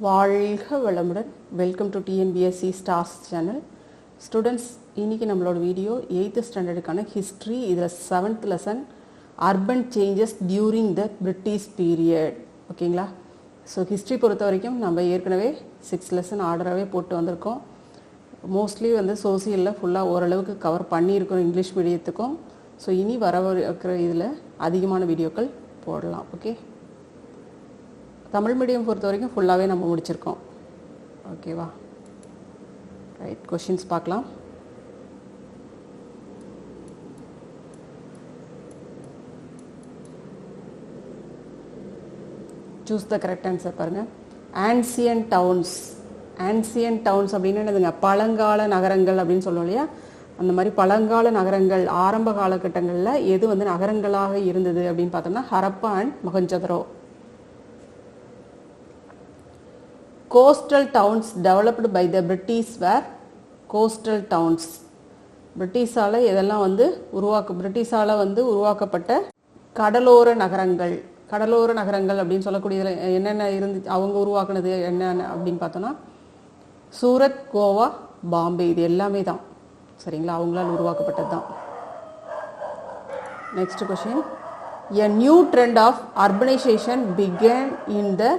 வாழ்க வளமுடன். Welcome to TNPSC stars channel. Students, இன்றைக்கி நம்மளோட வீடியோ 8th ஸ்டாண்டர்டுக்கான ஹிஸ்ட்ரி. இதில் 7th lesson urban changes during the British period. ஓகேங்களா? ஸோ ஹிஸ்ட்ரி பொறுத்த வரைக்கும் நம்ம ஏற்கனவே 6 லெசன் ஆர்டராகவே போட்டு வந்திருக்கோம். மோஸ்ட்லி சோசியலில் ஃபுல்லாக ஓரளவுக்கு கவர் பண்ணியிருக்கோம் இங்கிலீஷ் மீடியத்துக்கும். ஸோ இனி இருக்கிற இதில் அதிகமான வீடியோக்கள் போடலாம். ஓகே, தமிழ் மீடியம் பொறுத்த வரைக்கும் ஃபுல்லாகவே நம்ம முடிச்சிருக்கோம். ஓகேவா? ரைட், கொஷின்ஸ் பார்க்கலாம். சூஸ் த கரெக்ட் ஆன்சர் பாருங்கள். Ancient towns. ஆன்சியன் டவுன்ஸ் அப்படின்னு என்னதுங்க? பழங்கால நகரங்கள் அப்படின்னு சொல்லுவோம் இல்லையா? அந்த மாதிரி பழங்கால நகரங்கள் ஆரம்ப காலகட்டங்களில் எது நகரங்களாக இருந்தது அப்படின்னு பார்த்தோம்னா Harappa and Mohenjo-daro. Coastal towns developed by the British were coastal towns. பிரிட்டிஷால் இதெல்லாம் பிரிட்டிஷால் உருவாக்கப்பட்ட கடலோர நகரங்கள். கடலோர நகரங்கள் அப்படின்னு சொல்லக்கூடியதில் என்னென்ன இருந்துச்சு, அவங்க உருவாக்குனது என்னென்ன அப்படின்னு பார்த்தோன்னா சூரத், கோவா, பாம்பே, இது எல்லாமே தான். சரிங்களா? அவங்களால் உருவாக்கப்பட்டது தான். Next question. A new trend of urbanization began in the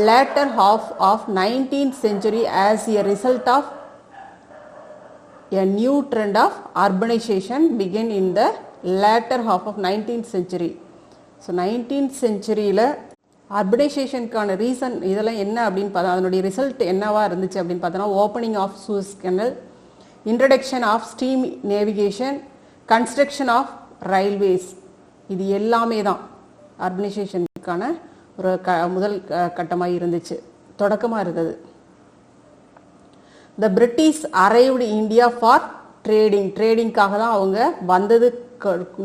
latter half of 19th century as a result of a new trend of urbanization began in the latter half of 19th century. So 19th centuryல அர்பனைசேஷனுக்கான reason இதெல்லாம் என்ன அப்படின்னு பார்த்தா அதனுடைய result என்னவா இருந்துச்சு அப்படின்னு பார்த்தோன்னா opening of Suez canal, introduction of steam navigation, construction of railways, இது எல்லாமே தான் அர்பனைசேஷனுக்கான ஒரு முதல் கட்டமாக இருந்துச்சு, தொடக்கமாக இருந்தது. The British arrived India for trading. ட்ரேடிங்காக தான் அவங்க வந்தது.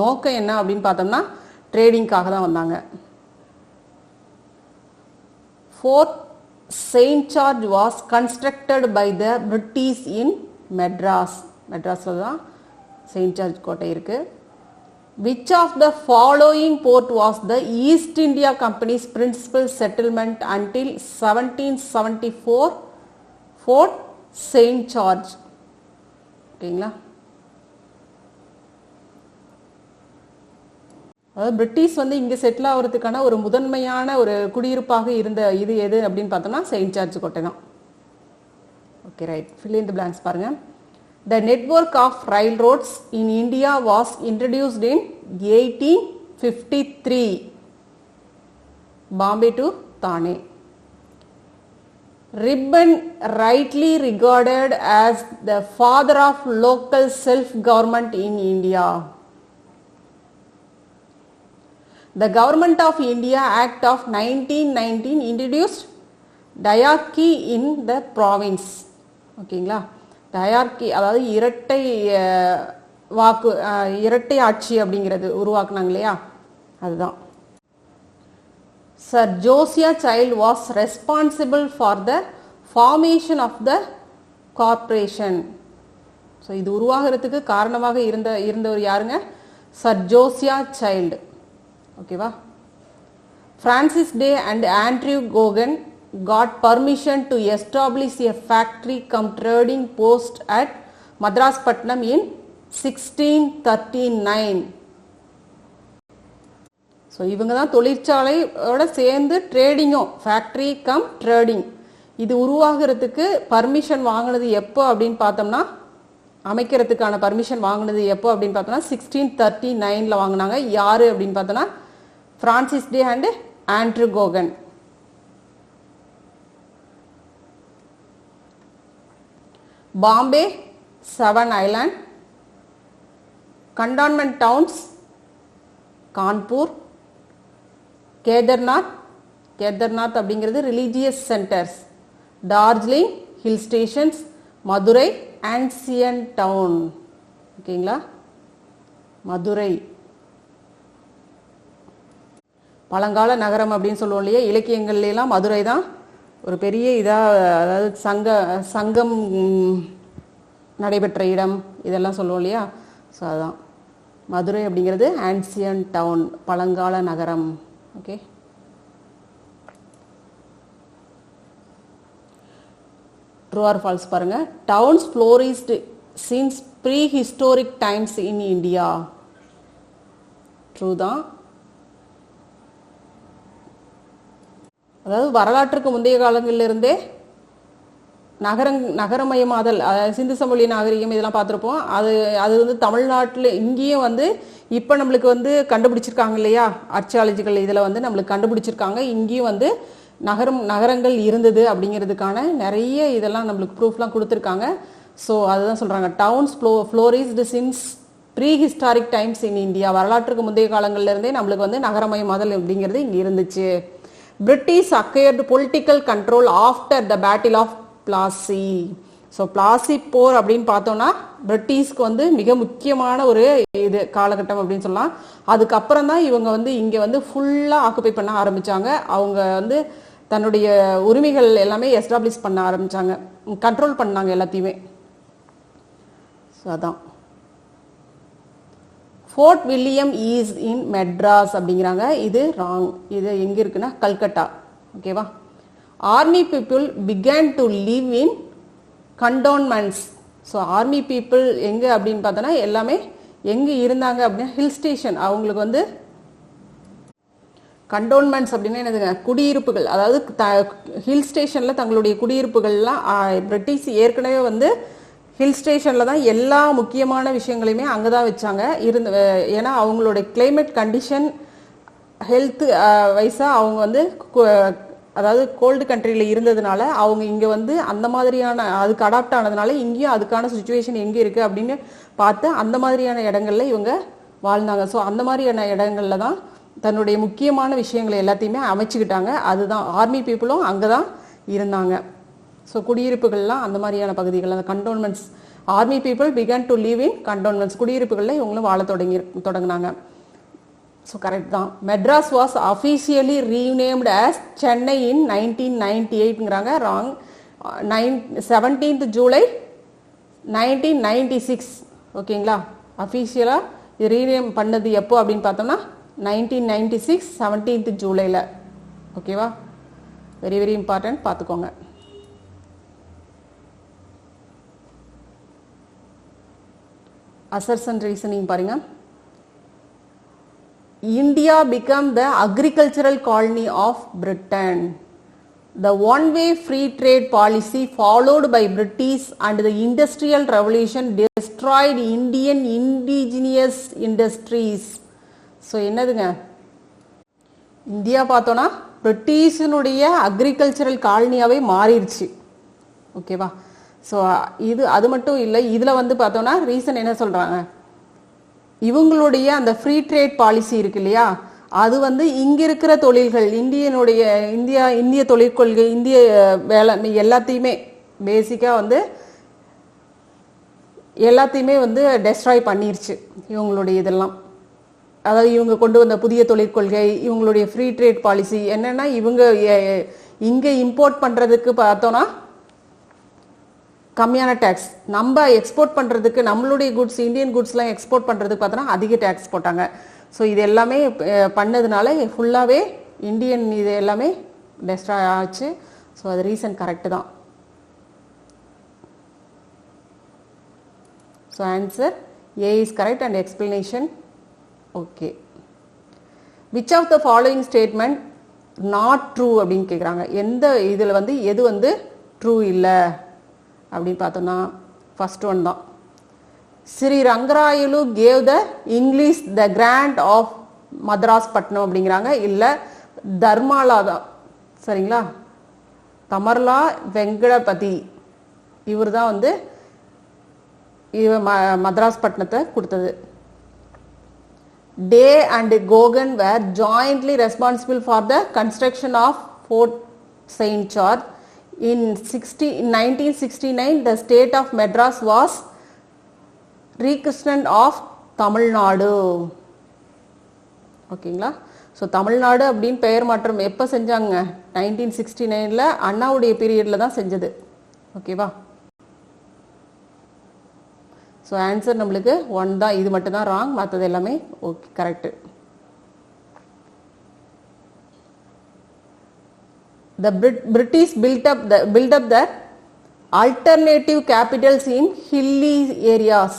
நோக்கம் என்ன அப்படின்னு பார்த்தோம்னா ட்ரேடிங்காக தான் வந்தாங்க. Fort Saint George was constructed by the British in Madras. மெட்ராஸில் தான் செயின்ட் ஜார்ஜ் கோட்டை இருக்குது. Which of the following port was the East India Company's principal settlement until 1774? Fort St. George. ஓகேங்களா? அதாவது பிரிட்டிஷ் இங்கே செட்டில் ஆகிறதுக்கான ஒரு முதன்மையான ஒரு குடியிருப்பாக இருந்த இது எது அப்படின்னு பார்த்தோம்னா செயின்ட் ஜார்ஜ் கோட்டை தான். Okay, right. fill in the blanks பாருங்க. The network of railroads in India was introduced in 1853. Bombay to Thane. Ribbon rightly regarded as the father of local self-government in India. The Government of India Act of 1919 introduced diarchy in the province. ஓகேங்களா? Dyarchy அதாவது இரட்டை ஆட்சி அப்படிங்கிறது உருவாக்குனாங்க இல்லையா? அதுதான். Sir Josiah Child was responsible for the formation of the corporation. So இது உருவாகிறதுக்கு காரணமாக இருந்தவர் யாருங்க? Sir Josiah Child. ஓகேவா? Francis Day and Andrew Cogan got permission to establish a factory cum trading post at Madras Patnam in 1639. So இவங்க தான் தொழிற்சாலையோட சேர்ந்து ட்ரேடிங்கும் factory come trading இது உருவாகிறதுக்கு பர்மிஷன் வாங்கினது எப்போ அப்படின்னு பார்த்தோம்னா அமைக்கிறதுக்கான பர்மிஷன் வாங்கினது எப்போ அப்படின்னு பார்த்தோம்னா 1639 வாங்கினாங்க. யார் அப்படின்னு பார்த்தோன்னா Francis Day and Andrew Cogan. Bombay, Seven Island, cantonment towns, Kanpur, Kedarnath அப்படிங்கிறது religious centres, Darjeeling hill stations, Madurai ancient town. ஓகேங்களா? மதுரை பழங்கால நகரம் அப்படின்னு சொல்லுவோம் இல்லையா? இலக்கியங்கள்லாம் மதுரை தான் ஒரு பெரிய அதாவது சங்கம் நடைபெற்ற இடம் இதெல்லாம் சொல்லுவோம் இல்லையா? ஸோ அதுதான் மதுரை அப்படிங்கிறது ஆன்சியன் டவுன், பழங்கால நகரம். ஓகே, ட்ரூ ஆர் ஃபால்ஸ் பாருங்க. Towns flourished since prehistoric times in India. True தான். அதாவது வரலாற்றுக்கு முந்தைய காலங்களிலிருந்தே நகரமயமாதல், சிந்து சமவெளி நாகரிகம் இதெல்லாம் பார்த்துருப்போம். அது வந்து தமிழ்நாட்டில் இங்கேயும் வந்து இப்போ நம்மளுக்கு வந்து கண்டுபிடிச்சிருக்காங்க இல்லையா, ஆர்ச்சியாலஜிக்கல் இதில் வந்து நம்மளுக்கு கண்டுபிடிச்சிருக்காங்க. இங்கேயும் வந்து நகரங்கள் இருந்தது அப்படிங்கிறதுக்கான நிறைய இதெல்லாம் நம்மளுக்கு ப்ரூஃப்லாம் கொடுத்துருக்காங்க. ஸோ அதுதான் சொல்கிறாங்க, towns flourished since prehistoric times in India. வரலாற்றுக்கு முந்தைய காலங்கள்லேருந்தே நம்மளுக்கு வந்து நகரமயமாதல் அப்படிங்கிறது இங்கே இருந்துச்சு. British acquired political control after the battle of Plassey. So Plassey போர் அப்படின்னு பார்த்தோம்னா பிரிட்டிஷ்க்கு வந்து மிக முக்கியமான ஒரு இது காலகட்டம் அப்படின்னு சொல்லலாம். அதுக்கப்புறம் தான் இவங்க வந்து இங்கே வந்து ஃபுல்லாக ஆக்குபை பண்ண ஆரம்பித்தாங்க. அவங்க வந்து தன்னுடைய உரிமைகள் எல்லாமே எஸ்டாப்ளிஷ் பண்ண ஆரம்பித்தாங்க, கண்ட்ரோல் பண்ணாங்க எல்லாத்தையுமே. ஸோ அதான் Fort William is in Madras அப்படிங்கிறாங்க. இது ராங். இது எங்கே இருக்குன்னா கல்கட்டா. ஓகேவா. Army people began to live in cantonments. So army people எங்கே அப்படின்னு பார்த்தோன்னா எல்லாமே எங்கே இருந்தாங்க அப்படின்னா ஹில் ஸ்டேஷன். அவங்களுக்கு வந்து கண்டோன்மெண்ட்ஸ் அப்படின்னா என்னதுங்க, குடியிருப்புகள். அதாவது ஹில் ஸ்டேஷனில் தங்களுடைய குடியிருப்புகள்லாம் பிரிட்டிஷ் ஏற்கனவே வந்து ஹில் ஸ்டேஷனில் தான் எல்லா முக்கியமான விஷயங்களையுமே அங்கே தான் வச்சாங்க. ஏன்னா அவங்களோட கிளைமேட் கண்டிஷன் ஹெல்த் வைஸாக அவங்க வந்து அதாவது கோல்டு கண்ட்ரியில் இருந்ததுனால அவங்க இங்கே வந்து அந்த மாதிரியான அதுக்கு அடாப்ட் ஆனதுனால இங்கேயும் அதுக்கான சுச்சுவேஷன் எங்கே இருக்குது அப்படின்னு பார்த்து அந்த மாதிரியான இடங்கள்ல இவங்க வாழ்ந்தாங்க. ஸோ அந்த மாதிரியான இடங்கள்ல தான் தன்னுடைய முக்கியமான விஷயங்களை எல்லாத்தையுமே அமைச்சுக்கிட்டாங்க. அதுதான் ஆர்மி பீப்புளும் அங்கே தான் இருந்தாங்க. ஸோ குடியிருப்புகள்லாம் அந்த மாதிரியான பகுதிகள், அந்த cantonments. Army people began to live in cantonments. குடியிருப்புகளில் இவங்களும் வாழ தொடங்கினாங்க. ஸோ கரெக்ட் தான். Madras was officially renamed as Chennai in 1998ங்கிறாங்க. ராங். 17th July 1996. ஓகேங்களா. அஃபிஷியலாக இது ரீநேம் பண்ணது எப்போ அப்படின்னு பார்த்தோம்னா 1996 17th ஜூலையில். ஓகேவா. வெரி வெரி இம்பார்ட்டன்ட், பார்த்துக்கோங்க. அசர்ஷன் ரீசனிங் பாருங்க. India became the agricultural colony of Britain. The one-way free trade policy followed by British and the Industrial Revolution destroyed Indian indigenous industries. So என்னதுங்க, India பார்த்தோன்னா பிரிட்டிஷனுடைய agricultural காலனியாவே மாறிடுச்சு. ஓகேவா. So அது மட்டும் இல்லை, இதில் வந்து பார்த்தோன்னா ரீசன் என்ன சொல்கிறாங்க, இவங்களுடைய அந்த ஃப்ரீ ட்ரேட் பாலிசி இருக்கு இல்லையா, அது வந்து இங்கே இருக்கிற தொழில்கள் இந்திய தொழிற்கொள்கை, இந்திய வேளாண்மை எல்லாத்தையுமே பேசிக்காக வந்து எல்லாத்தையுமே வந்து டெஸ்ட்ராய் பண்ணிருச்சு இவங்களுடைய இதெல்லாம். அதாவது இவங்க கொண்டு வந்த புதிய தொழிற்கொள்கை, இவங்களுடைய ஃப்ரீ ட்ரேட் பாலிசி என்னன்னா, இவங்க இங்கே இம்போர்ட் பண்ணுறதுக்கு பார்த்தோன்னா கம்மியான டேக்ஸ், நம்ம எக்ஸ்போர்ட் பண்ணுறதுக்கு நம்மளுடைய குட்ஸ் இந்தியன் குட்ஸ்லாம் எக்ஸ்போர்ட் பண்ணுறதுக்கு பார்த்தோன்னா அதிக டேக்ஸ் போட்டாங்க. ஸோ இது எல்லாமே பண்ணதுனால ஃபுல்லாகவே இந்தியன் இது எல்லாமே டெஸ்ட்ராய் ஆச்சு. ஸோ அது ரீசன் கரெக்டு தான். So answer A is correct and explanation okay. Which of the following statement not true அப்படின்னு கேட்குறாங்க. எந்த இதில் வந்து எது வந்து ட்ரூ இல்லை அப்படின்னு பார்த்தோம்னா ஃபர்ஸ்ட் ஒன் தான். Shri Rangarayalu gave the English the grant of Madras Patnam அப்படிங்கிறாங்க. இல்லை தர்மாலா தான். சரிங்களா. தமர்லா வெங்கடபதி இவர் தான் வந்து மദ്രാஸ் பட்டணத்தை கொடுத்தது. Day and Cogan were jointly responsible for the construction of Fort Saint George. In 1969, the state of Madras was rechristened of Tamil Nadu. ஓகேங்களா. ஸோ தமிழ்நாடு அப்படின்னு பெயர் மாற்றம் எப்போ செஞ்சாங்க, 1969 அண்ணாவுடைய பீரியடில் தான் செஞ்சது. ஓகேவா. ஸோ ஆன்சர் நம்மளுக்கு 1 தான். இது மட்டும் தான் ராங், மற்றது எல்லாமே okay correct. The British built up the alternative capitals in hilly areas.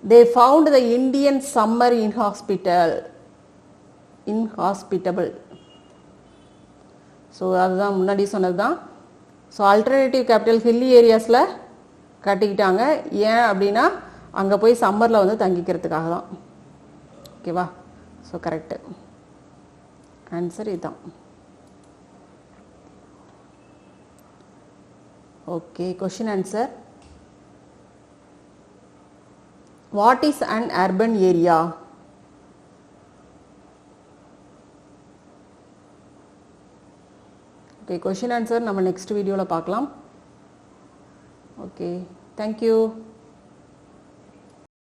They found the Indian summer inhospitable. So அதுதான் முன்னாடி சொன்னது தான். ஸோ ஆல்டர்னேட்டிவ் கேபிட்டல் ஹில்லி ஏரியாஸில் கட்டிக்கிட்டாங்க. ஏன் அப்படின்னா அங்கே போய் சம்மரில் வந்து தங்கிக்கிறதுக்காக தான். ஓகேவா? ஸோ கரெக்டு ஆன்சர் இதுதான். Okay, question answer. What is an urban area? Okay, question answer நம்ம நெக்ஸ்ட் வீடியோவில் பார்க்கலாம். Okay, thank you.